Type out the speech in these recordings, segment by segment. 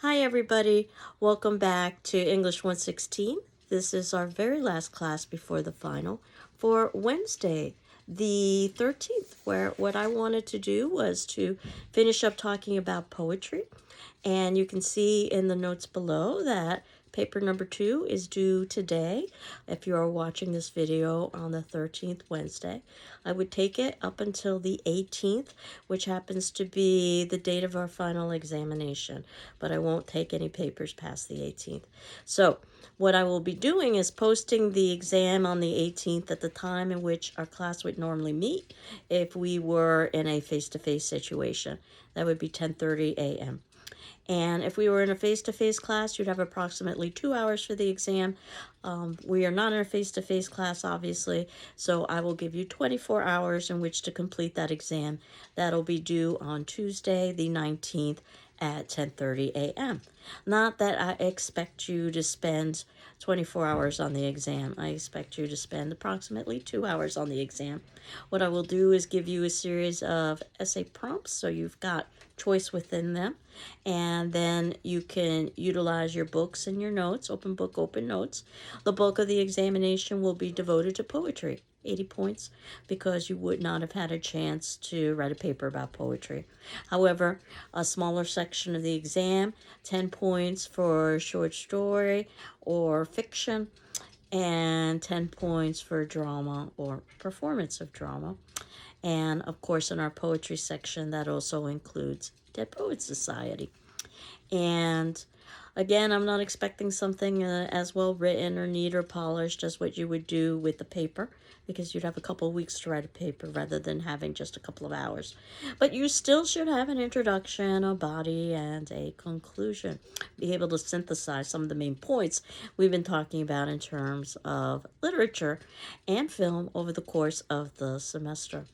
Hi everybody, welcome back to English 116. This is our very last class before the final for Wednesday, the 13th, where what I wanted to do was to finish up talking about poetry. And you can see in the notes below that paper number 2 is due today. If you are watching this video on the 13th Wednesday, I would take it up until the 18th, which happens to be the date of our final examination, but I won't take any papers past the 18th. So what I will be doing is posting the exam on the 18th at the time in which our class would normally meet if we were in a face-to-face situation. That would be 10:30 a.m. And if we were in a face-to-face class, you'd have approximately 2 hours for the exam. We are not in a face-to-face class, obviously, so I will give you 24 hours in which to complete that exam. That'll be due on Tuesday, the 19th at 10:30 a.m. Not that I expect you to spend 24 hours on the exam. I expect you to spend approximately 2 hours on the exam. What I will do is give you a series of essay prompts, so you've got choice within them, and then you can utilize your books and your notes, open book, open notes. The bulk of the examination will be devoted to poetry, 80 points, because you would not have had a chance to write a paper about poetry. However, a smaller section of the exam, 10 points for short story or fiction, and 10 points for drama or performance of drama. And of course, in our poetry section, that also includes Dead Poets Society. And again, I'm not expecting something as well written or neat or polished as what you would do with the paper, because you'd have a couple of weeks to write a paper rather than having just a couple of hours. But you still should have an introduction, a body, and a conclusion. Be able to synthesize some of the main points we've been talking about in terms of literature and film over the course of the semester.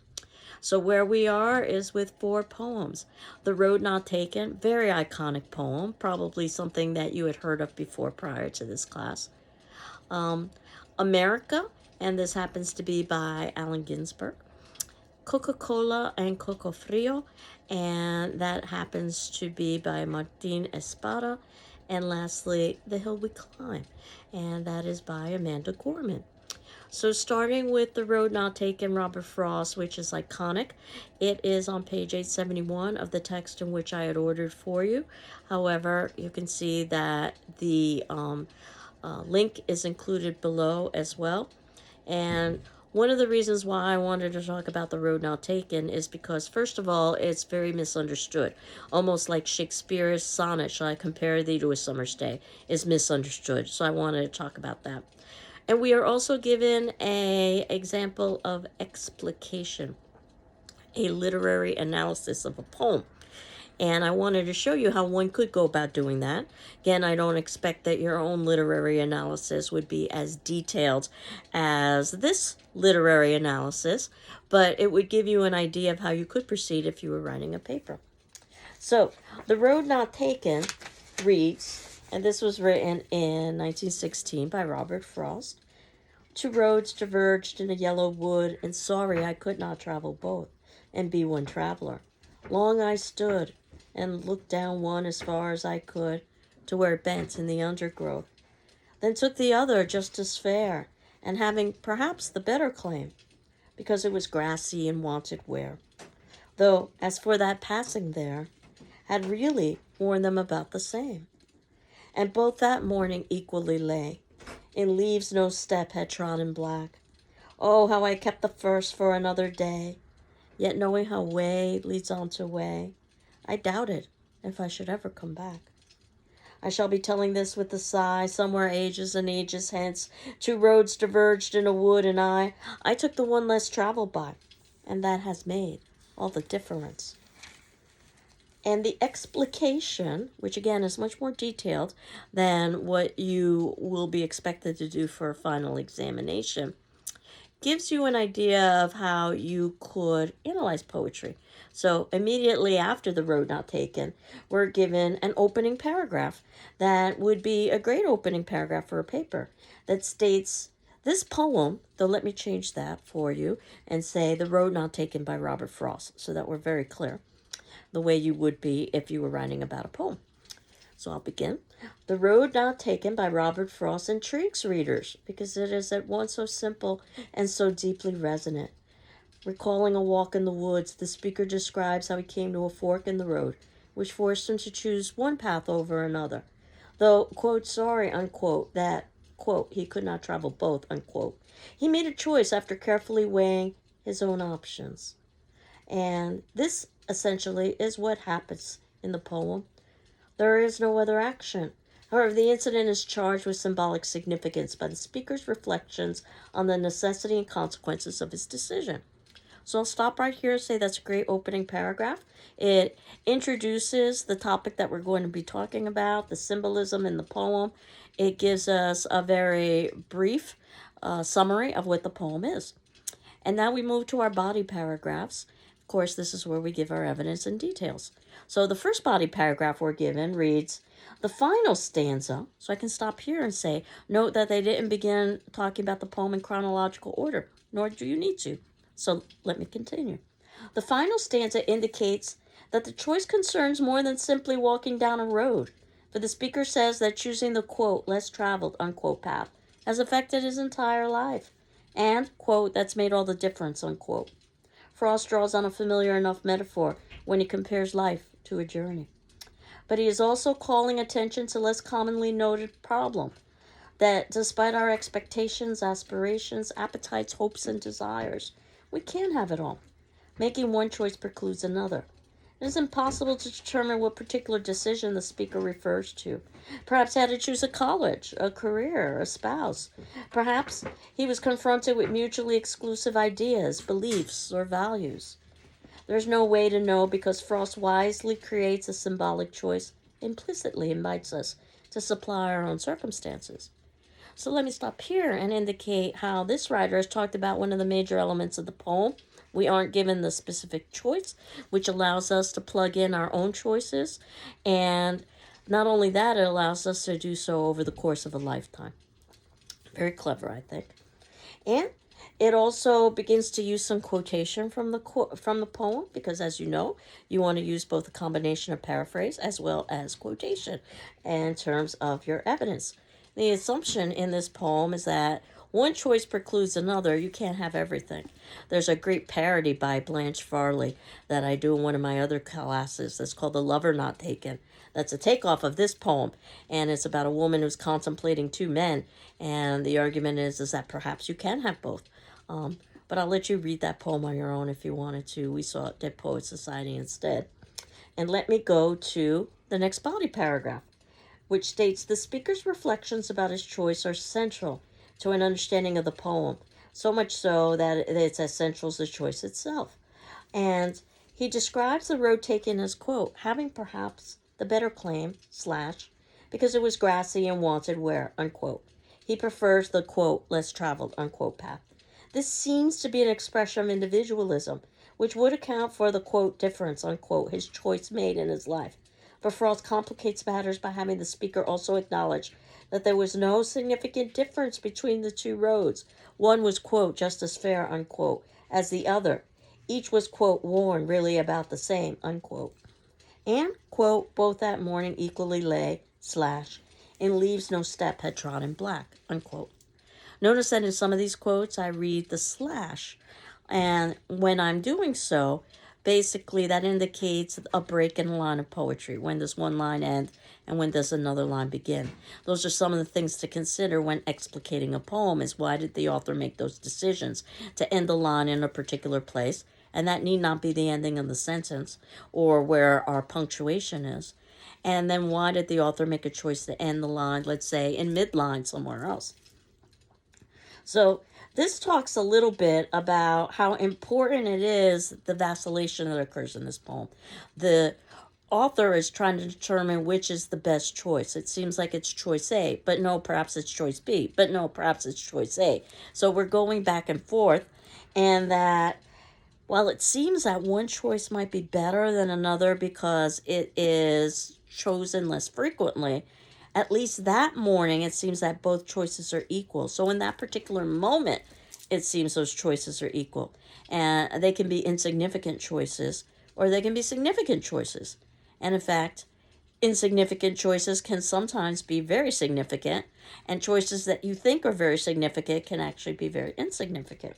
So where we are is with 4 poems. The Road Not Taken, very iconic poem, probably something that you had heard of before prior to this class. America, and this happens to be by Allen Ginsberg. Coca-Cola and Coco Frio, and that happens to be by Martin Espada. And lastly, The Hill We Climb, and that is by Amanda Gorman. So starting with The Road Not Taken, Robert Frost, which is iconic. It is on page 871 of the text in which I had ordered for you. However, you can see that the link is included below as well. And one of the reasons why I wanted to talk about The Road Not Taken is because, first of all, it's very misunderstood. Almost like Shakespeare's sonnet, "Shall I compare thee to a summer's day," is misunderstood. So I wanted to talk about that. And we are also given an example of explication, a literary analysis of a poem. And I wanted to show you how one could go about doing that. Again, I don't expect that your own literary analysis would be as detailed as this literary analysis, but it would give you an idea of how you could proceed if you were writing a paper. So, The Road Not Taken reads, and this was written in 1916 by Robert Frost. "Two roads diverged in a yellow wood, and sorry I could not travel both, and be one traveler. Long I stood, and looked down one as far as I could, to where it bent in the undergrowth. Then took the other just as fair, and having perhaps the better claim, because it was grassy and wanted wear. Though, as for that passing there, had really worn them about the same. And both that morning equally lay. In leaves no step had trodden black. Oh, how I kept the first for another day! Yet knowing how way leads on to way, I doubted if I should ever come back. I shall be telling this with a sigh. Somewhere ages and ages hence, 2 roads diverged in a wood, and I took the one less traveled by, and that has made all the difference." And the explication, which again is much more detailed than what you will be expected to do for a final examination, gives you an idea of how you could analyze poetry. So immediately after The Road Not Taken, we're given an opening paragraph that would be a great opening paragraph for a paper that states, "This poem," though let me change that for you and say "The Road Not Taken" by Robert Frost, so that we're very clear, the way you would be if you were writing about a poem. So I'll begin. The Road Not Taken by Robert Frost intrigues readers because it is at once so simple and so deeply resonant. Recalling a walk in the woods, the speaker describes how he came to a fork in the road, which forced him to choose one path over another. Though, quote, sorry, unquote, that, quote, he could not travel both, unquote. He made a choice after carefully weighing his own options. And this essentially is what happens in the poem. There is no other action. However, the incident is charged with symbolic significance by the speaker's reflections on the necessity and consequences of his decision. So I'll stop right here and say that's a great opening paragraph. It introduces the topic that we're going to be talking about, the symbolism in the poem. It gives us a very brief summary of what the poem is. And now we move to our body paragraphs. Of course, this is where we give our evidence and details. So the first body paragraph we're given reads, the final stanza, so I can stop here and say, note that they didn't begin talking about the poem in chronological order, nor do you need to. So let me continue. The final stanza indicates that the choice concerns more than simply walking down a road, for the speaker says that choosing the, quote, less traveled, unquote, path has affected his entire life, and, quote, that's made all the difference, unquote. Frost draws on a familiar enough metaphor when he compares life to a journey. But he is also calling attention to less commonly noted problem, that despite our expectations, aspirations, appetites, hopes, and desires, we can't have it all. Making one choice precludes another. It is impossible to determine what particular decision the speaker refers to. Perhaps he had to choose a college, a career, a spouse. Perhaps he was confronted with mutually exclusive ideas, beliefs, or values. There's no way to know because Frost wisely creates a symbolic choice, implicitly invites us to supply our own circumstances. So let me stop here and indicate how this writer has talked about one of the major elements of the poem. We aren't given the specific choice, which allows us to plug in our own choices. And not only that, it allows us to do so over the course of a lifetime. Very clever, I think. And it also begins to use some quotation from the poem because, as you know, you want to use both a combination of paraphrase as well as quotation in terms of your evidence. The assumption in this poem is that one choice precludes another. You can't have everything. There's a great parody by Blanche Farley that I do in one of my other classes that's called The Lover Not Taken. That's a takeoff of this poem, and it's about a woman who's contemplating two men, and the argument is that perhaps you can have both. But I'll let you read that poem on your own if you wanted to. We saw Dead Poets Society instead. And let me go to the next body paragraph, which states the speaker's reflections about his choice are central to an understanding of the poem, so much so that it's as central as the choice itself. And he describes the road taken as, quote, having perhaps the better claim, / because it was grassy and wanted wear, unquote. He prefers the, quote, less traveled, unquote, path. This seems to be an expression of individualism, which would account for the, quote, difference, unquote, his choice made in his life. But Frost complicates matters by having the speaker also acknowledge that there was no significant difference between the two roads. One was, quote, just as fair, unquote, as the other. Each was, quote, worn really about the same, unquote. And, quote, both that morning equally lay, / in leaves no step had trodden black, unquote. Notice that in some of these quotes I read the / and when I'm doing so, basically that indicates a break in the line of poetry. When does one line end and when does another line begin? Those are some of the things to consider when explicating a poem, is why did the author make those decisions to end the line in a particular place, and that need not be the ending of the sentence or where our punctuation is. And then why did the author make a choice to end the line, let's say, in midline somewhere else? So this talks a little bit about how important it is, the vacillation that occurs in this poem. The author is trying to determine which is the best choice. It seems like it's choice A, but no, perhaps it's choice B, but no, perhaps it's choice A. So we're going back and forth, and that while it seems that one choice might be better than another because it is chosen less frequently, at least that morning it seems that both choices are equal. So in that particular moment, it seems those choices are equal. And they can be insignificant choices or they can be significant choices. And in fact, insignificant choices can sometimes be very significant, and choices that you think are very significant can actually be very insignificant.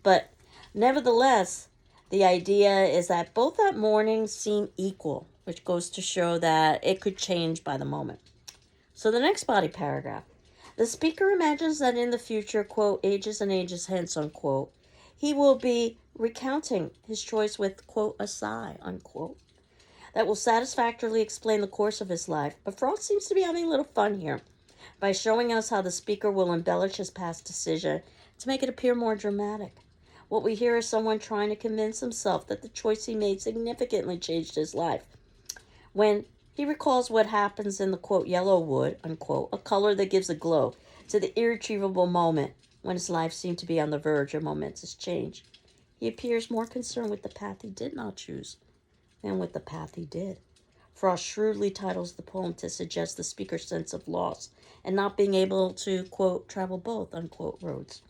But nevertheless, the idea is that both that morning seem equal, which goes to show that it could change by the moment. So the next body paragraph. The speaker imagines that in the future, quote, ages and ages hence, unquote, he will be recounting his choice with, quote, a sigh, unquote, that will satisfactorily explain the course of his life. But Frost seems to be having a little fun here by showing us how the speaker will embellish his past decision to make it appear more dramatic. What we hear is someone trying to convince himself that the choice he made significantly changed his life. When he recalls what happens in the, quote, yellow wood, unquote, a color that gives a glow to the irretrievable moment when his life seemed to be on the verge of momentous change, he appears more concerned with the path he did not choose than with the path he did. Frost shrewdly titles the poem to suggest the speaker's sense of loss and not being able to, quote, travel both, unquote, roads.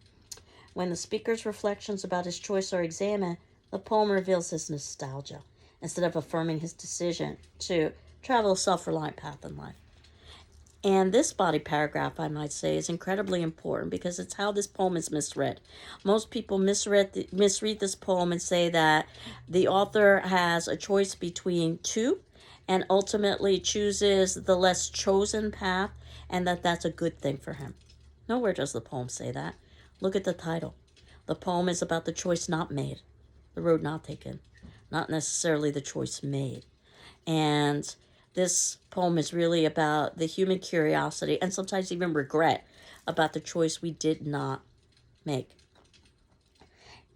When the speaker's reflections about his choice are examined, the poem reveals his nostalgia instead of affirming his decision to travel a self-reliant path in life. And this body paragraph, I might say, is incredibly important because it's how this poem is misread. Most people misread this poem and say that the author has a choice between two and ultimately chooses the less chosen path, and that that's a good thing for him. Nowhere does the poem say that. Look at the title. The poem is about the choice not made, the road not taken, not necessarily the choice made. And this poem is really about the human curiosity and sometimes even regret about the choice we did not make.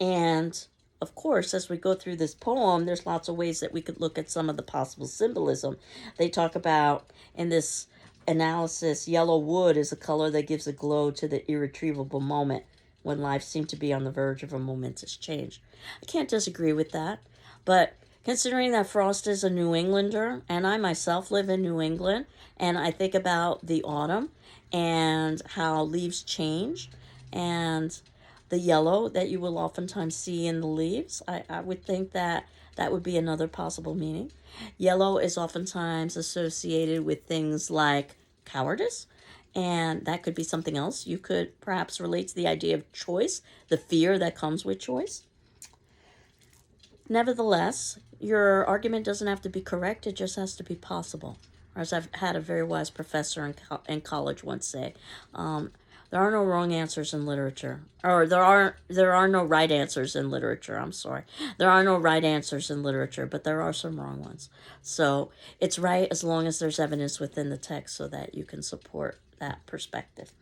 And of course, as we go through this poem, there's lots of ways that we could look at some of the possible symbolism. They talk about, in this analysis, yellow wood is a color that gives a glow to the irretrievable moment when life seemed to be on the verge of a momentous change. I can't disagree with that, but considering that Frost is a New Englander, and I myself live in New England, and I think about the autumn and how leaves change, and the yellow that you will oftentimes see in the leaves, I would think that that would be another possible meaning. Yellow is oftentimes associated with things like cowardice, and that could be something else. You could perhaps relate to the idea of choice, the fear that comes with choice. Nevertheless, your argument doesn't have to be correct, it just has to be possible. Or as I've had a very wise professor in college once say, there are no wrong answers in literature. Or there are no right answers in literature, I'm sorry. There are no right answers in literature, but there are some wrong ones. So it's right as long as there's evidence within the text so that you can support that perspective.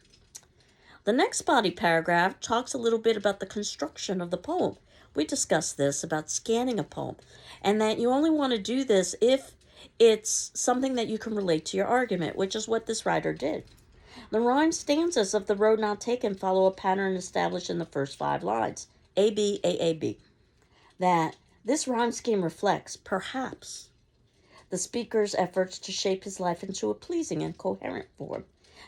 The next body paragraph talks a little bit about the construction of the poem. We discussed this about scanning a poem, and that you only want to do this if it's something that you can relate to your argument, which is what this writer did. The rhyme stanzas of The Road Not Taken follow a pattern established in the first 5 lines, A, B, A, A, B. That this rhyme scheme reflects, perhaps, the speaker's efforts to shape his life into a pleasing and coherent form.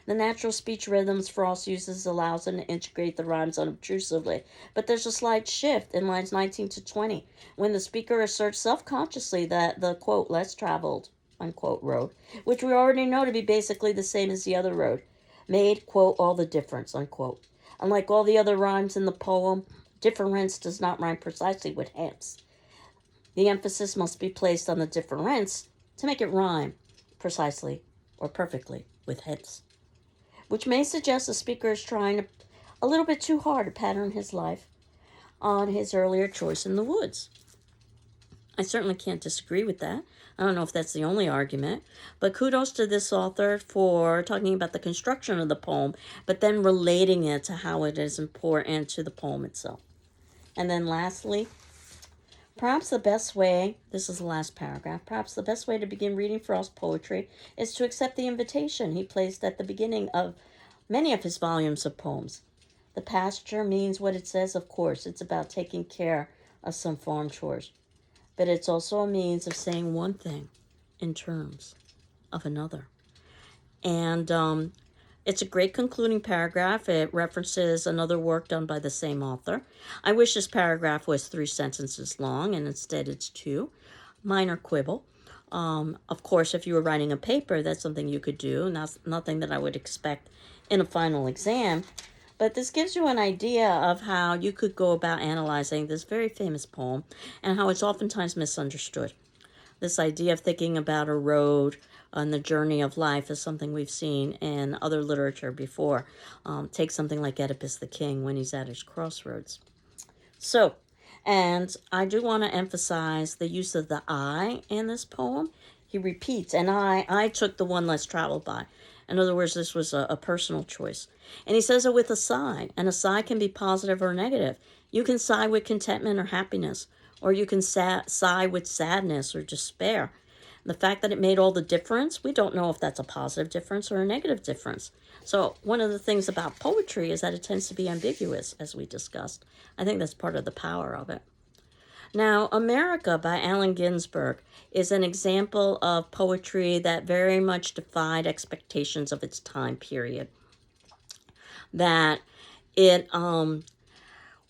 The natural speech rhythms Frost uses allows him to integrate the rhymes unobtrusively, but there's a slight shift in lines 19 to 20 when the speaker asserts self-consciously that the, quote, less traveled, unquote, road, which we already know to be basically the same as the other road, made, quote, all the difference, unquote. Unlike all the other rhymes in the poem, difference does not rhyme precisely with hence. The emphasis must be placed on the difference to make it rhyme precisely or perfectly with hence, which may suggest the speaker is trying a little bit too hard to pattern his life on his earlier choice in the woods. I certainly can't disagree with that. I don't know if that's the only argument, but kudos to this author for talking about the construction of the poem, but then relating it to how it is important to the poem itself. And then lastly, perhaps the best way, this is the last paragraph, perhaps the best way to begin reading Frost's poetry is to accept the invitation he placed at the beginning of many of his volumes of poems. The pasture means what it says, of course. It's about taking care of some farm chores. But it's also a means of saying one thing in terms of another. And it's a great concluding paragraph. It references another work done by the same author. I wish this paragraph was 3 sentences long, and instead it's 2. Minor quibble. Of course, if you were writing a paper, that's something you could do, and that's nothing that I would expect in a final exam. But this gives you an idea of how you could go about analyzing this very famous poem and how it's oftentimes misunderstood. This idea of thinking about a road on the journey of life is something we've seen in other literature before. Take something like Oedipus the King when he's at his crossroads. So, and I do want to emphasize the use of the I in this poem. He repeats, and I took the one less traveled by. In other words, this was a personal choice. And he says it with a sigh, and a sigh can be positive or negative. You can sigh with contentment or happiness, or you can sigh with sadness or despair. The fact that it made all the difference, we don't know if that's a positive difference or a negative difference. So one of the things about poetry is that it tends to be ambiguous, as we discussed. I think that's part of the power of it. Now, America by Allen Ginsberg is an example of poetry that very much defied expectations of its time period. That it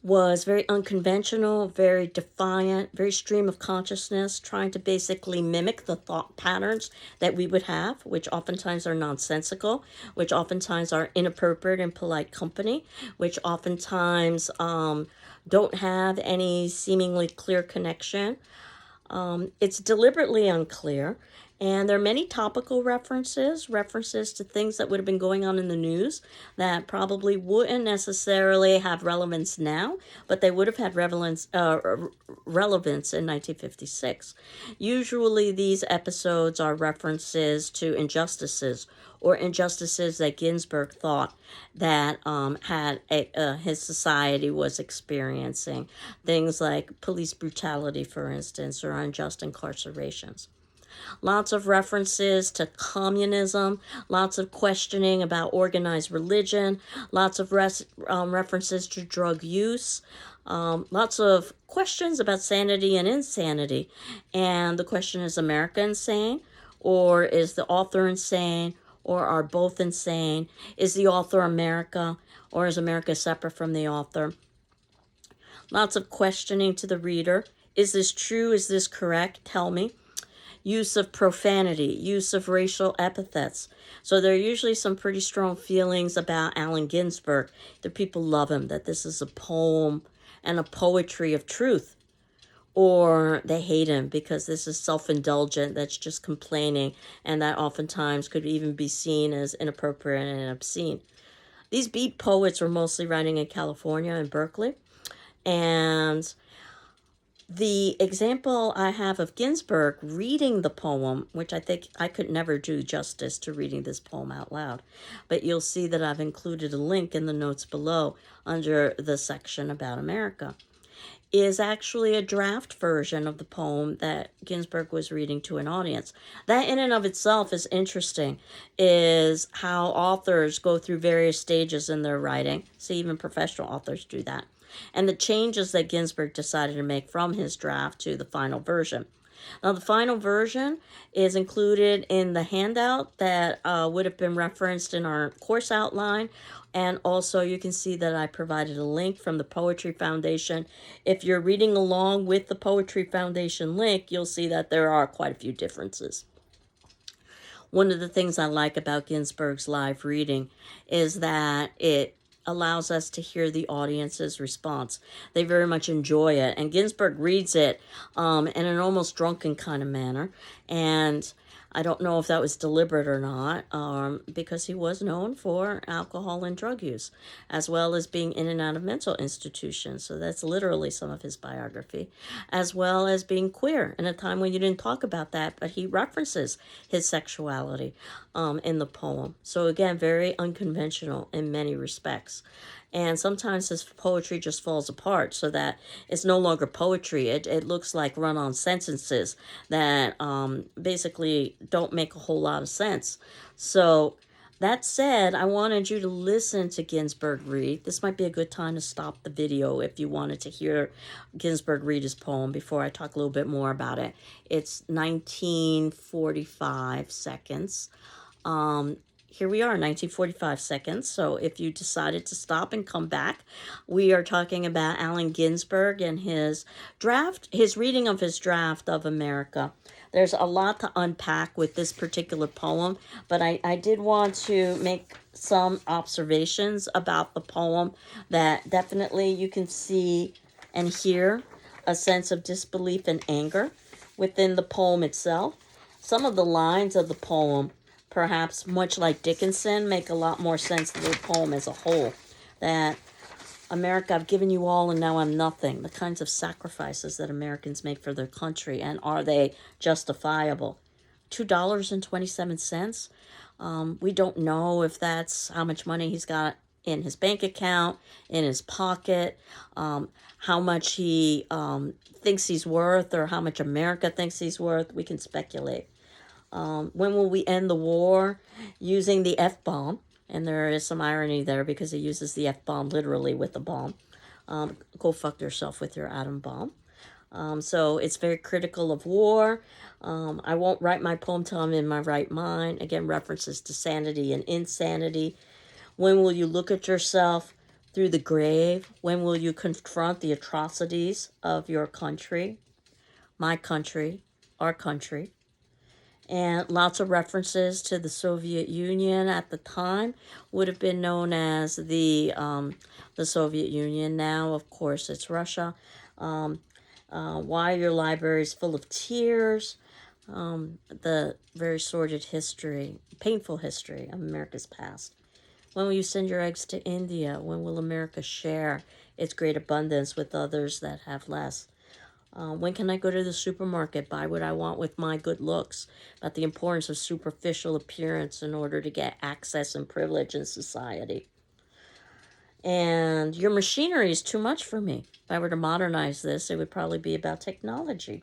was very unconventional, very defiant, very stream of consciousness, trying to basically mimic the thought patterns that we would have, which oftentimes are nonsensical, which oftentimes are inappropriate in polite company, which oftentimes don't have any seemingly clear connection. It's deliberately unclear. And there are many topical references to things that would have been going on in the news that probably wouldn't necessarily have relevance now, but they would have had relevance in 1956. Usually these episodes are references to injustices or injustices that Ginsberg thought that his society was experiencing. Things like police brutality, for instance, or unjust incarcerations. Lots of references to communism, lots of questioning about organized religion, lots of references to drug use, lots of questions about sanity and insanity. And the question is, America insane? Or is the author insane? Or are both insane? Is the author America? Or is America separate from the author? Lots of questioning to the reader. Is this true? Is this correct? Tell me. Use of profanity, use of racial epithets. So there are usually some pretty strong feelings about Allen Ginsberg, that people love him, that this is a poem and a poetry of truth. Or they hate him because this is self-indulgent, that's just complaining, and that oftentimes could even be seen as inappropriate and obscene. These beat poets were mostly writing in California and Berkeley, and the example I have of Ginsberg reading the poem, which I think I could never do justice to reading this poem out loud, but you'll see that I've included a link in the notes below under the section about America, is actually a draft version of the poem that Ginsberg was reading to an audience. That in and of itself is interesting, is how authors go through various stages in their writing. See, even professional authors do that. And the changes that Ginsberg decided to make from his draft to the final version. Now, the final version is included in the handout that would have been referenced in our course outline. And also, you can see that I provided a link from the Poetry Foundation. If you're reading along with the Poetry Foundation link, you'll see that there are quite a few differences. One of the things I like about Ginsberg's live reading is that it allows us to hear the audience's response. They very much enjoy it. And Ginsberg reads it in an almost drunken kind of manner. And I don't know if that was deliberate or not, because he was known for alcohol and drug use, as well as being in and out of mental institutions. So that's literally some of his biography, as well as being queer in a time when you didn't talk about that, but he references his sexuality in the poem. So again, very unconventional in many respects. And sometimes his poetry just falls apart so that it's no longer poetry. It looks like run-on sentences that basically don't make a whole lot of sense. So that said, I wanted you to listen to Ginsberg read. This might be a good time to stop the video if you wanted to hear Ginsberg read his poem before I talk a little bit more about it. It's 1945 seconds. here we are, 1945 seconds. So if you decided to stop and come back, we are talking about Allen Ginsberg and his reading of his draft of America. There's a lot to unpack with this particular poem, but I did want to make some observations about the poem that definitely you can see and hear a sense of disbelief and anger within the poem itself. Some of the lines of the poem, perhaps much like Dickinson, make a lot more sense than the poem as a whole. That America, I've given you all and now I'm nothing. The kinds of sacrifices that Americans make for their country, and are they justifiable? $2.27. We don't know if that's how much money he's got in his bank account, in his pocket, how much he thinks he's worth, or how much America thinks he's worth. We can speculate. When will we end the war? Using the F-bomb. And there is some irony there because he uses the F-bomb literally with the bomb. Go fuck yourself with your atom bomb. So it's very critical of war. I won't write my poem till I'm in my right mind. Again, references to sanity and insanity. When will you look at yourself through the grave? When will you confront the atrocities of your country? My country, our country. And lots of references to the Soviet Union at the time. Would have been known as the Soviet Union. Now, of course, it's Russia. Why your library is full of tears. The very sordid history, painful history of America's past. When will you send your eggs to India? When will America share its great abundance with others that have less? When can I go to the supermarket, buy what I want with my good looks? About the importance of superficial appearance in order to get access and privilege in society. And your machinery is too much for me. If I were to modernize this, it would probably be about technology.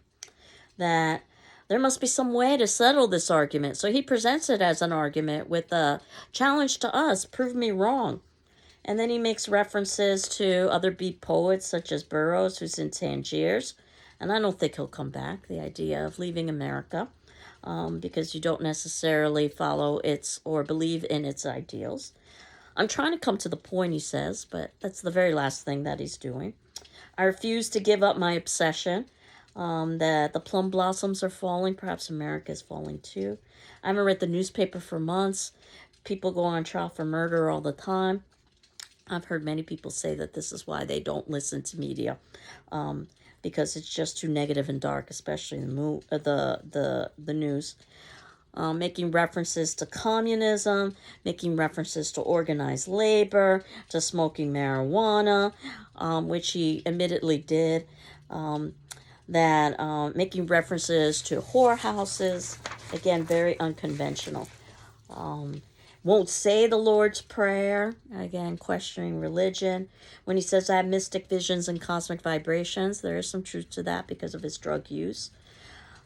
That there must be some way to settle this argument. So he presents it as an argument with a challenge to us, prove me wrong. And then he makes references to other beat poets such as Burroughs, who's in Tangiers. And I don't think he'll come back, the idea of leaving America, because you don't necessarily follow its or believe in its ideals. I'm trying to come to the point, he says, but that's the very last thing that he's doing. I refuse to give up my obsession that the plum blossoms are falling. Perhaps America is falling too. I haven't read the newspaper for months. People go on trial for murder all the time. I've heard many people say that this is why they don't listen to media, because it's just too negative and dark, especially the news. Making references to communism, making references to organized labor, to smoking marijuana, which he admittedly did. Making references to whorehouses, again, very unconventional. Won't say the Lord's Prayer, again, questioning religion. When he says, I have mystic visions and cosmic vibrations, there is some truth to that because of his drug use.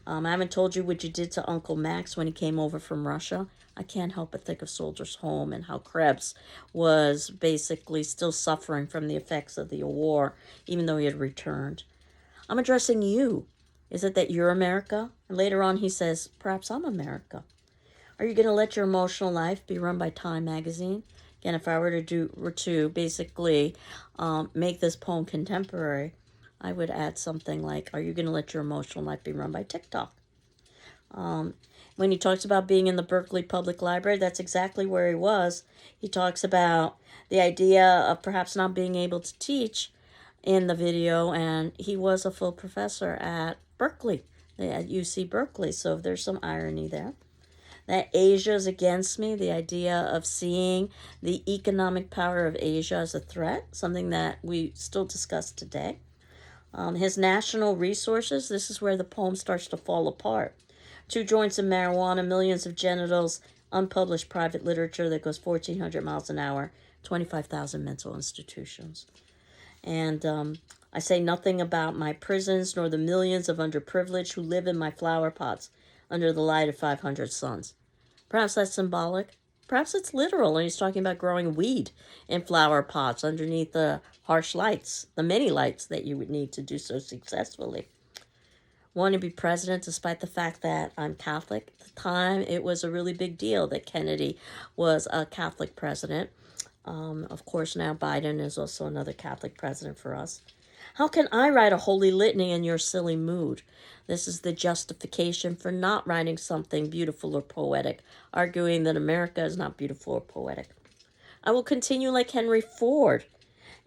I haven't told you what you did to Uncle Max when he came over from Russia. I can't help but think of Soldiers Home and how Krebs was basically still suffering from the effects of the war, even though he had returned. I'm addressing you. Is it that you're America? And later on he says, perhaps I'm America. Are you going to let your emotional life be run by Time magazine? Again, if I were to basically make this poem contemporary, I would add something like, are you going to let your emotional life be run by TikTok? When he talks about being in the Berkeley Public Library, that's exactly where he was. He talks about the idea of perhaps not being able to teach in the video, and he was a full professor at Berkeley, at UC Berkeley, so there's some irony there. That Asia is against me, the idea of seeing the economic power of Asia as a threat, something that we still discuss today. His national resources, this is where the poem starts to fall apart. 2 joints of marijuana, millions of genitals, unpublished private literature that goes 1,400 miles an hour, 25,000 mental institutions. And I say nothing about my prisons, nor the millions of underprivileged who live in my flower pots under the light of 500 suns. Perhaps that's symbolic. Perhaps it's literal, and he's talking about growing weed in flower pots underneath the harsh lights, the many lights that you would need to do so successfully. want to be president despite the fact that I'm Catholic. At the time, it was a really big deal that Kennedy was a Catholic president. Of course, now Biden is also another Catholic president for us. How can I write a holy litany in your silly mood? This is the justification for not writing something beautiful or poetic, arguing that America is not beautiful or poetic. I will continue like Henry Ford,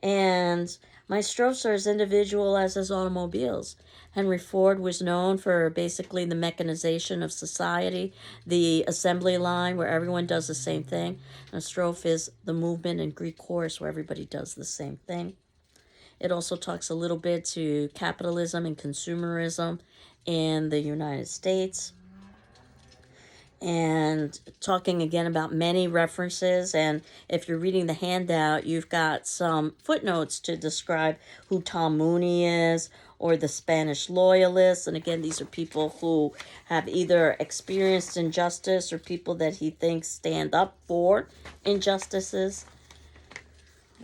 and my strophes are as individual as his automobiles. Henry Ford was known for basically the mechanization of society, the assembly line where everyone does the same thing. And a strophe is the movement in Greek chorus where everybody does the same thing. It also talks a little bit to capitalism and consumerism in the United States. And talking again about many references. And if you're reading the handout, you've got some footnotes to describe who Tom Mooney is or the Spanish loyalists. And again, these are people who have either experienced injustice or people that he thinks stand up for injustices.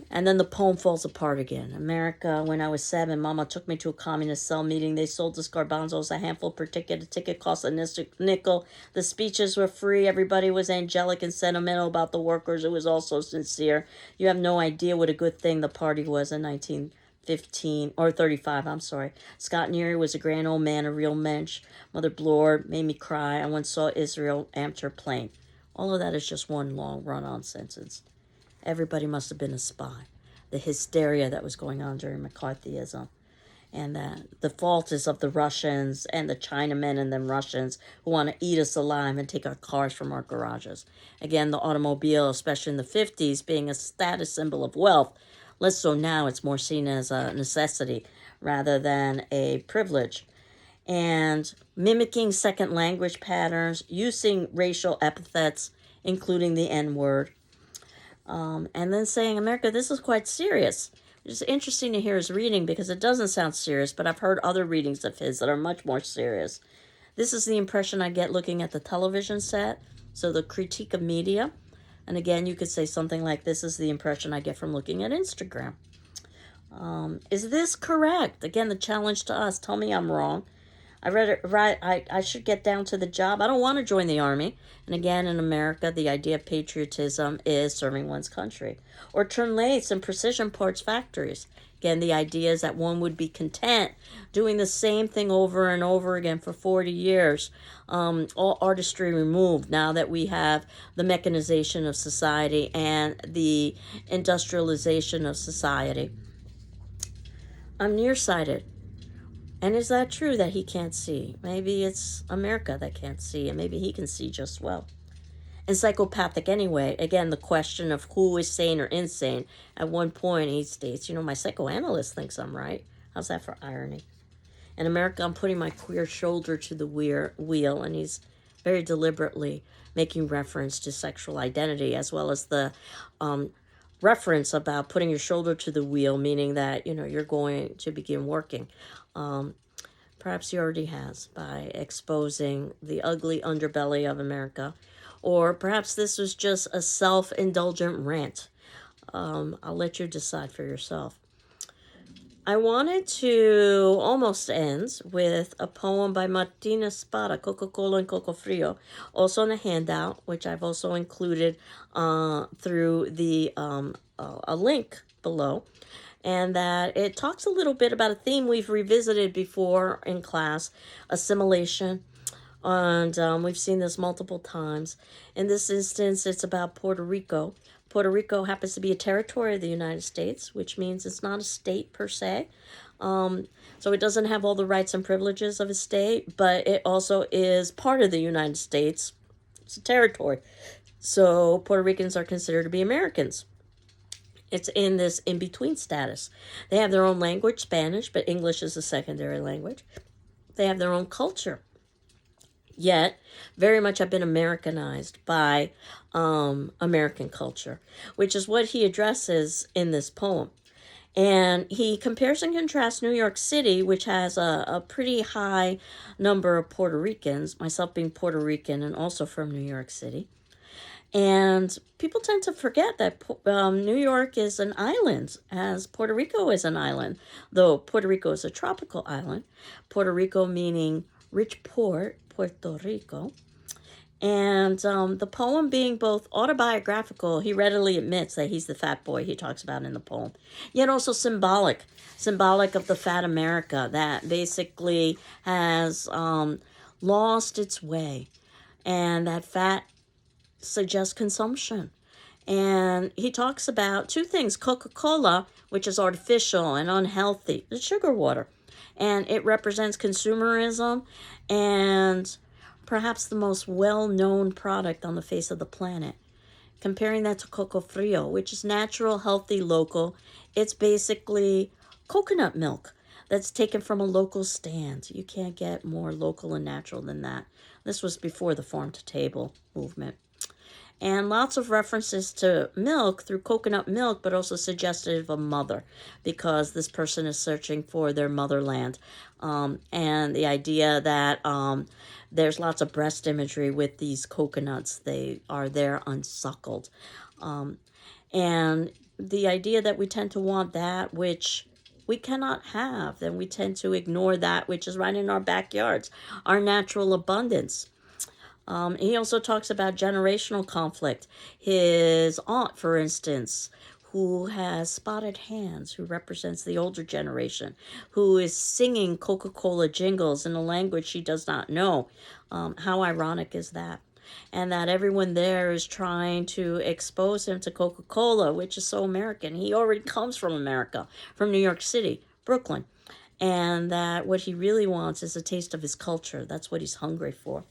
And then the poem falls apart again. America, when I was 7, Mama took me to a communist cell meeting. They sold us garbanzos, a handful per ticket. A ticket cost a nickel. The speeches were free. Everybody was angelic and sentimental about the workers. It was all so sincere. You have no idea what a good thing the party was in 1915, or 35, I'm sorry. Scott Neary was a grand old man, a real mensch. Mother Blore made me cry. I once saw Israel amped her plane. All of that is just one long run-on sentence. Everybody must have been a spy. The hysteria that was going on during McCarthyism. And that the fault is of the Russians and the Chinamen and them Russians who want to eat us alive and take our cars from our garages. Again, the automobile, especially in the 50s, being a status symbol of wealth. Less so now, it's more seen as a necessity rather than a privilege. And mimicking second language patterns, using racial epithets, including the N-word. And then saying, America, this is quite serious. It's interesting to hear his reading because it doesn't sound serious, but I've heard other readings of his that are much more serious. This is the impression I get looking at the television set, so the critique of media. And again, you could say something like, this is the impression I get from looking at Instagram. Is this correct? Again, the challenge to us. Tell me I'm wrong. I read it right. I should get down to the job. I don't want to join the army. And again, in America, the idea of patriotism is serving one's country. Or turn lathes and precision parts factories. Again, the idea is that one would be content doing the same thing over and over again for 40 years. All artistry removed now that we have the mechanization of society and the industrialization of society. I'm nearsighted. And is that true that he can't see? Maybe it's America that can't see, and maybe he can see just well. And psychopathic anyway. Again, the question of who is sane or insane. At one point, he states, my psychoanalyst thinks I'm right. How's that for irony? In America, I'm putting my queer shoulder to the wheel, and he's very deliberately making reference to sexual identity, as well as the reference about putting your shoulder to the wheel, meaning that, you're going to begin working. Perhaps he already has by exposing the ugly underbelly of America. Or perhaps this was just a self-indulgent rant. I'll let you decide for yourself. I wanted to almost end with a poem by Martin Espada, Coca-Cola and Coco Frio, also in a handout, which I've also included through the a link below. And that it talks a little bit about a theme we've revisited before in class, assimilation. And we've seen this multiple times. In this instance, it's about Puerto Rico. Puerto Rico happens to be a territory of the United States, which means it's not a state per se. So it doesn't have all the rights and privileges of a state, but it also is part of the United States. It's a territory. So Puerto Ricans are considered to be Americans. It's in this in-between status. They have their own language, Spanish, but English is a secondary language. They have their own culture. Yet, very much have been Americanized by American culture, which is what he addresses in this poem. And he compares and contrasts New York City, which has a pretty high number of Puerto Ricans, myself being Puerto Rican and also from New York City. And people tend to forget that New York is an island, as Puerto Rico is an island, though Puerto Rico is a tropical island. Puerto Rico meaning rich port, Puerto Rico. And the poem being both autobiographical, he readily admits that he's the fat boy he talks about in the poem, yet also symbolic of the fat America that basically has lost its way. And that fat suggests consumption. And he talks about two things: Coca-Cola, which is artificial and unhealthy, the sugar water, and it represents consumerism and perhaps the most well-known product on the face of the planet. Comparing that to Coco Frio, which is natural, healthy, local. It's basically coconut milk that's taken from a local stand. You can't get more local and natural than that. This was before the farm to table movement. And lots of references to milk through coconut milk, but also suggestive of mother, because this person is searching for their motherland. And the idea that there's lots of breast imagery with these coconuts. They are there unsuckled. And the idea that we tend to want that which we cannot have, then we tend to ignore that which is right in our backyards, our natural abundance. He also talks about generational conflict. His aunt, for instance, who has spotted hands, who represents the older generation, who is singing Coca-Cola jingles in a language she does not know. How ironic is that? And that everyone there is trying to expose him to Coca-Cola, which is so American. He already comes from America, from New York City, Brooklyn. And that what he really wants is a taste of his culture. That's what he's hungry for.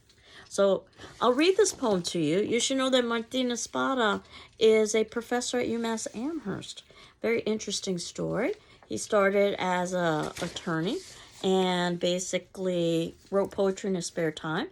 So I'll read this poem to you. You should know that Martin Espada is a professor at UMass Amherst. Very interesting story. He started as an attorney and basically wrote poetry in his spare time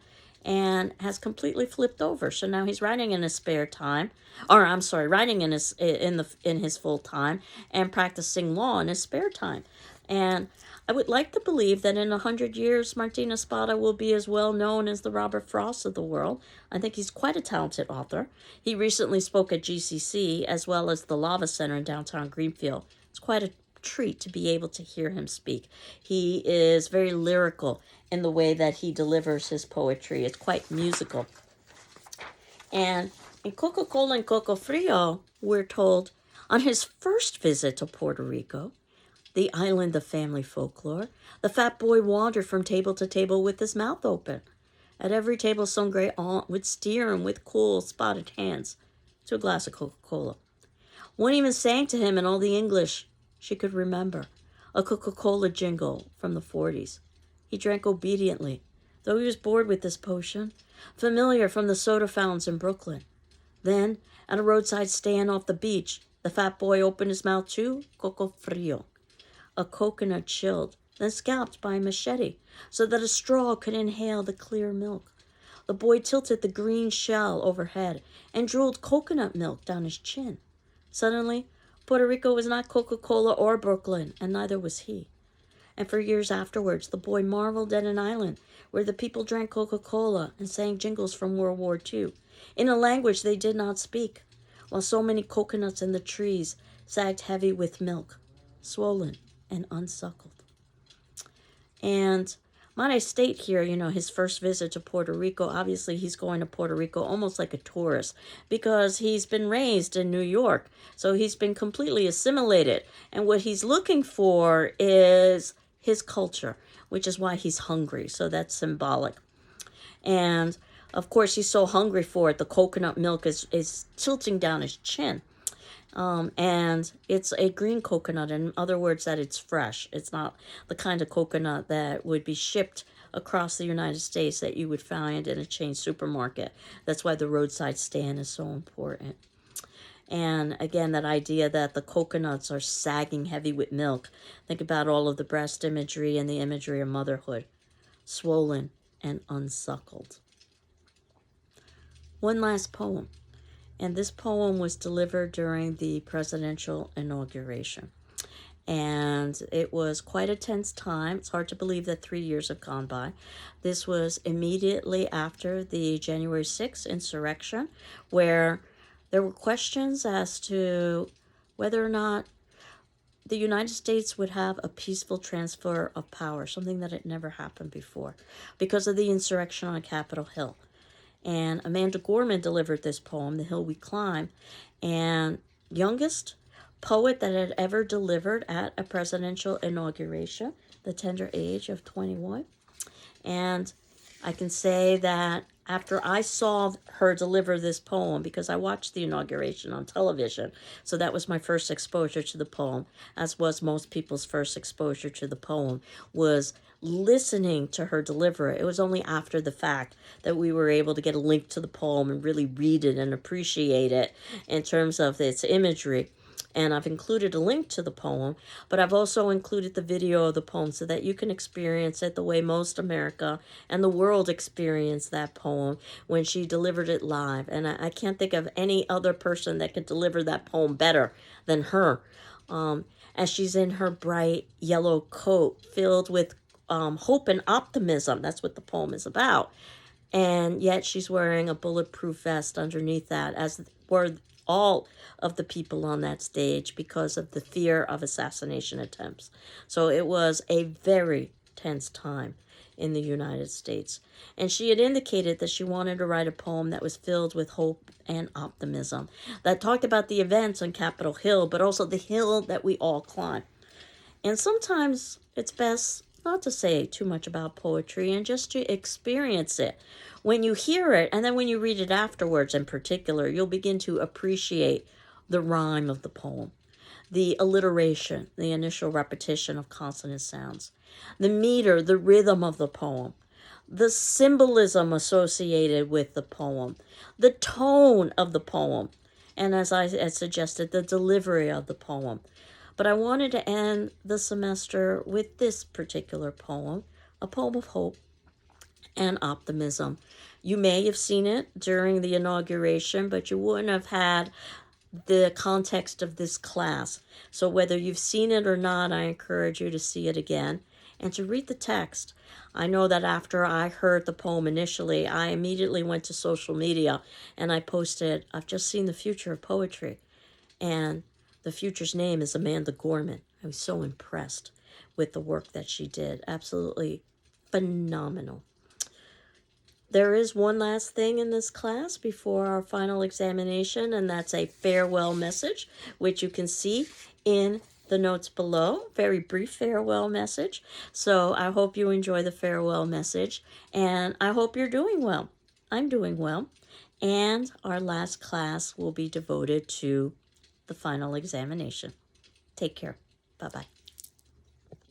and has completely flipped over. So now he's writing in his spare time, or I'm sorry, writing in his full time and practicing law in his spare time. And I would like to believe that in 100 years, Martin Espada will be as well known as the Robert Frost of the world. I think he's quite a talented author. He recently spoke at GCC as well as the Lava Center in downtown Greenfield. It's quite a treat to be able to hear him speak. He is very lyrical in the way that he delivers his poetry. It's quite musical. And in Coca-Cola and Coco Frio, we're told, on his first visit to Puerto Rico, the island of family folklore, the fat boy wandered from table to table with his mouth open. At every table, some great aunt would steer him with cool, spotted hands to a glass of Coca-Cola. One even sang to him in all the English she could remember, a Coca-Cola jingle from the 40s. He drank obediently, though he was bored with this potion, familiar from the soda fountains in Brooklyn. Then, at a roadside stand off the beach, the fat boy opened his mouth to Coco Frio, a coconut chilled, then scalped by a machete, so that a straw could inhale the clear milk. The boy tilted the green shell overhead and drooled coconut milk down his chin. Suddenly, Puerto Rico was not Coca-Cola or Brooklyn, and neither was he. And for years afterwards, the boy marveled at an island where the people drank Coca-Cola and sang jingles from World War II, in a language they did not speak, while so many coconuts in the trees sagged heavy with milk, swollen and unsuckled. And might I state here, his first visit to Puerto Rico, obviously he's going to Puerto Rico almost like a tourist because he's been raised in New York. So he's been completely assimilated. And what he's looking for is his culture, which is why he's hungry. So that's symbolic. And of course, he's so hungry for it. The coconut milk is tilting down his chin. And it's a green coconut, in other words, that it's fresh. It's not the kind of coconut that would be shipped across the United States that you would find in a chain supermarket. That's why the roadside stand is so important. And again, that idea that the coconuts are sagging heavy with milk. Think about all of the breast imagery and the imagery of motherhood, swollen and unsuckled. One last poem. And this poem was delivered during the presidential inauguration. and it was quite a tense time. It's hard to believe that 3 years have gone by. This was immediately after the January 6th insurrection, where there were questions as to whether or not the United States would have a peaceful transfer of power, something that had never happened before, because of the insurrection on Capitol Hill. And Amanda Gorman delivered this poem, The Hill We Climb, and youngest poet that had ever delivered at a presidential inauguration, the tender age of 21. And I can say that after I saw her deliver this poem, because I watched the inauguration on television, so that was my first exposure to the poem, as was most people's first exposure to the poem, was listening to her deliver it. It was only after the fact that we were able to get a link to the poem and really read it and appreciate it in terms of its imagery. And I've included a link to the poem, but I've also included the video of the poem so that you can experience it the way most America and the world experienced that poem when she delivered it live. And I can't think of any other person that could deliver that poem better than her. As she's in her bright yellow coat filled with hope and optimism. That's what the poem is about. And yet she's wearing a bulletproof vest underneath that, as were all of the people on that stage, because of the fear of assassination attempts. So it was a very tense time in the United States. And she had indicated that she wanted to write a poem that was filled with hope and optimism, that talked about the events on Capitol Hill, but also the hill that we all climb. And sometimes it's best not to say too much about poetry and just to experience it. When you hear it, and then when you read it afterwards in particular, you'll begin to appreciate the rhyme of the poem, the alliteration, the initial repetition of consonant sounds, the meter, the rhythm of the poem, the symbolism associated with the poem, the tone of the poem, and as I had suggested, the delivery of the poem. But I wanted to end the semester with this particular poem, a poem of hope and optimism. You may have seen it during the inauguration, but you wouldn't have had the context of this class. So whether you've seen it or not, I encourage you to see it again and to read the text. I know that after I heard the poem initially, I immediately went to social media and I posted, I've just seen the future of poetry. And the future's name is Amanda Gorman. I was so impressed with the work that she did. Absolutely phenomenal. There is one last thing in this class before our final examination, and that's a farewell message, which you can see in the notes below. Very brief farewell message. So I hope you enjoy the farewell message, and I hope you're doing well. I'm doing well. And our last class will be devoted to the final examination. Take care. Bye-bye.